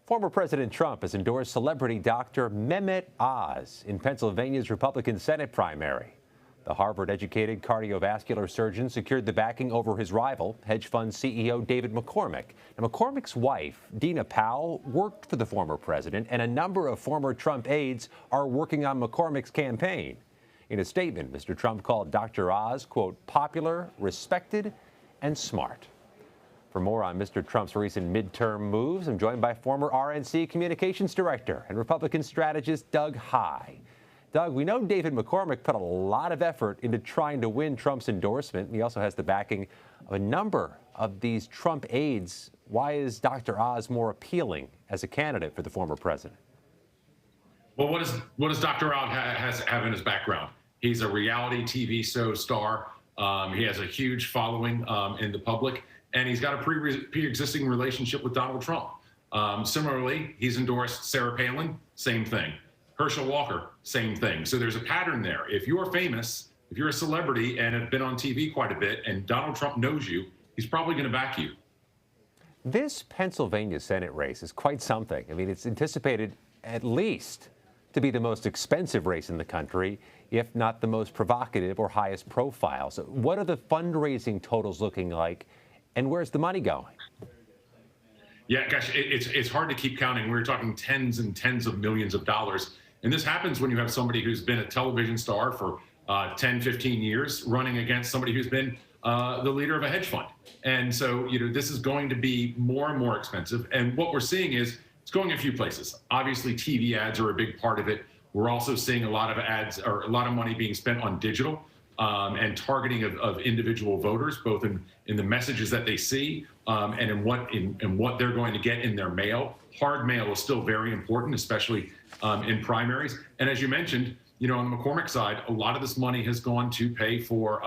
Former President Trump has endorsed celebrity doctor Mehmet Oz in Pennsylvania's Republican Senate primary. The Harvard-educated cardiovascular surgeon secured the backing over his rival, hedge fund CEO David McCormick. Now, McCormick's wife, Dina Powell, worked for the former president, and a number of former Trump aides are working on McCormick's campaign. In a statement, Mr. Trump called Dr. Oz, quote, popular, respected, and smart. For more on Mr. Trump's recent midterm moves, I'm joined by former RNC communications director and Republican strategist Doug Heye. Doug, we know David McCormick put a lot of effort into trying to win Trump's endorsement. He also has the backing of a number of these Trump aides. Why is Dr. Oz more appealing as a candidate for the former president? Well, what does Dr. Oz have in his background? He's a reality TV show star. He has a huge following in the public, and he's got a pre-existing relationship with Donald Trump. Similarly, he's endorsed Sarah Palin, same thing. Herschel Walker, same thing. So there's a pattern there. If you're famous, if you're a celebrity and have been on TV quite a bit, and Donald Trump knows you, he's probably going to back you. This Pennsylvania Senate race is quite something. I mean, it's anticipated at least to be the most expensive race in the country, if not the most provocative or highest profile. So what are the fundraising totals looking like, and where's the money going? Yeah, gosh, it's hard to keep counting. We're talking tens and tens of millions of dollars. And this happens when you have somebody who's been a television star for 10, 15 years running against somebody who's been the leader of a hedge fund. And so, this is going to be more and more expensive. And what we're seeing is it's going a few places. Obviously, TV ads are a big part of it. We're also seeing a lot of ads or a lot of money being spent on digital and targeting of individual voters, both in the messages that they see and in what they're going to get in their mail. Hard mail is still very important, especially in primaries. And as you mentioned, on the McCormick side, a lot of this money has gone to pay for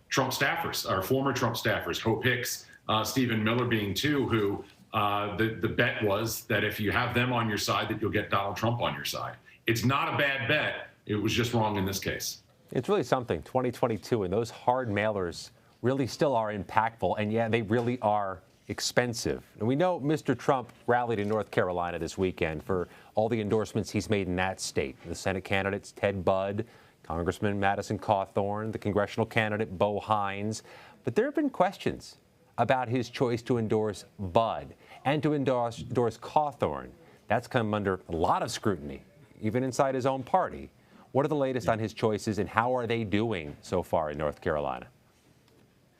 Trump staffers, or former Trump staffers, Hope Hicks, Stephen Miller being two, who the bet was that if you have them on your side, that you'll get Donald Trump on your side. It's not a bad bet. It was just wrong in this case. It's really something, 2022, and those hard mailers really still are impactful, and yeah, they really are expensive. And we know Mr. Trump rallied in North Carolina this weekend for all the endorsements he's made in that state. The Senate candidates, Ted Budd, Congressman Madison Cawthorn, the congressional candidate, Bo Hines. But there have been questions about his choice to endorse Budd and to endorse Cawthorn. That's come under a lot of scrutiny, even inside his own party. What are the latest on his choices, and how are they doing so far in North Carolina?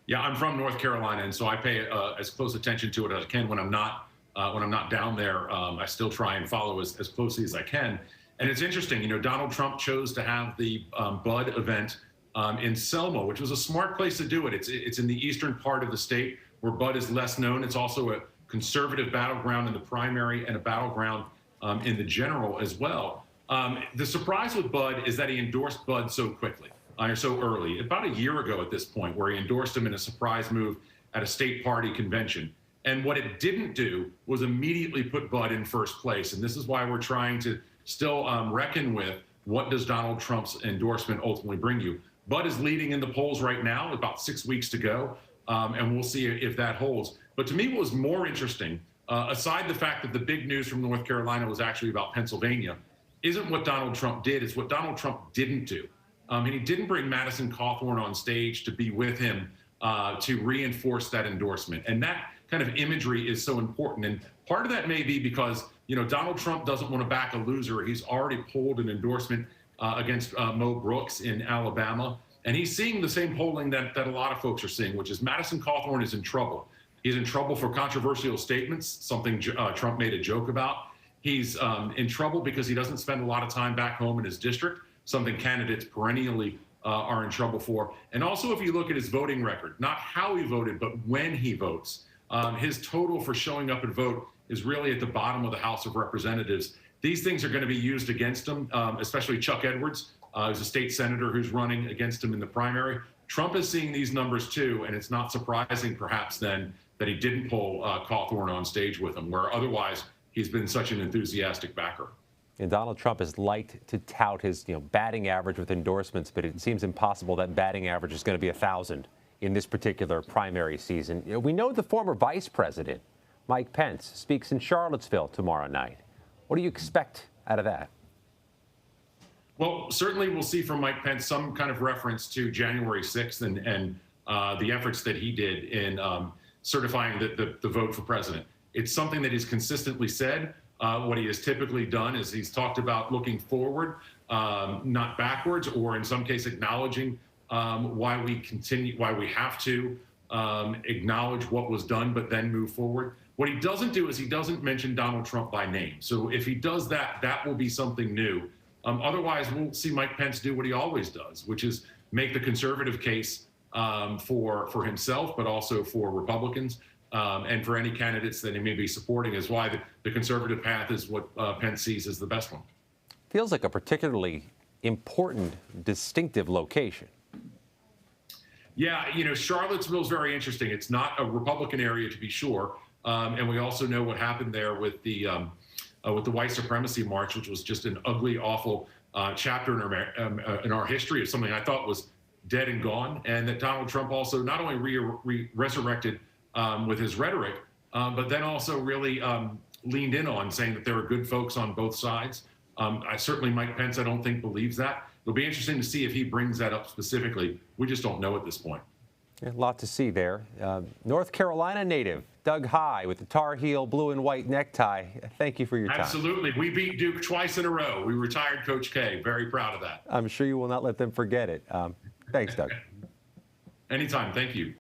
Yeah, I'm from North Carolina, and so I pay as close attention to it as I can when I'm not down there. I still try and follow as closely as I can. And it's interesting, Donald Trump chose to have the Budd event in Selma, which was a smart place to do it. It's in the eastern part of the state where Budd is less known. It's also a conservative battleground in the primary and a battleground in the general as well. The surprise with Budd is that he endorsed Budd so quickly, or so early, about a year ago at this point, where he endorsed him in a surprise move at a state party convention. And what it didn't do was immediately put Budd in first place. And this is why we're trying to still reckon with what does Donald Trump's endorsement ultimately bring you. Budd is leading in the polls right now, about 6 weeks to go, and we'll see if that holds. But to me, what was more interesting, aside the fact that the big news from North Carolina was actually about Pennsylvania, isn't what Donald Trump did, it's what Donald Trump didn't do. And he didn't bring Madison Cawthorn on stage to be with him to reinforce that endorsement. And that kind of imagery is so important. And part of that may be because, Donald Trump doesn't want to back a loser. He's already pulled an endorsement against Mo Brooks in Alabama. And he's seeing the same polling that a lot of folks are seeing, which is Madison Cawthorn is in trouble. He's in trouble for controversial statements, something Trump made a joke about. He's in trouble because he doesn't spend a lot of time back home in his district, something candidates perennially are in trouble for. And also, if you look at his voting record, not how he voted, but when he votes, his total for showing up and vote is really at the bottom of the House of Representatives. These things are going to be used against him, especially Chuck Edwards, who's a state senator who's running against him in the primary. Trump is seeing these numbers too, and it's not surprising perhaps then that he didn't pull Cawthorn on stage with him, where otherwise he's been such an enthusiastic backer. And Donald Trump has liked to tout his batting average with endorsements, but it seems impossible that batting average is going to be 1,000 in this particular primary season. We know the former vice president Mike Pence speaks in Charlottesville tomorrow night. What do you expect out of that? Well, certainly we'll see from Mike Pence some kind of reference to January 6th and the efforts that he did in certifying the vote for president. It's something that he's consistently said. What he has typically done is he's talked about looking forward, not backwards, or in some case acknowledging why we have to acknowledge what was done, but then move forward. What he doesn't do is he doesn't mention Donald Trump by name. So if he does that, that will be something new. Otherwise, we'll see Mike Pence do what he always does, which is make the conservative case for himself, but also for Republicans and for any candidates that he may be supporting, is why the conservative path is what Pence sees as the best one. Feels like a particularly important, distinctive location. Yeah, Charlottesville is very interesting. It's not a Republican area, to be sure, and we also know what happened there with the white supremacy march, which was just an ugly, awful chapter in our history of something I thought was dead and gone, and that Donald Trump also not only resurrected with his rhetoric, but then also really leaned in on, saying that there are good folks on both sides. Certainly Mike Pence, I don't think, believes that. It'll be interesting to see if he brings that up specifically. We just don't know at this point. A lot to see there. North Carolina native Doug Heye with the Tar Heel blue and white necktie. Thank you for your time. Absolutely. We beat Duke twice in a row. We retired Coach K. Very proud of that. I'm sure you will not let them forget it. Thanks, Doug. Anytime. Thank you.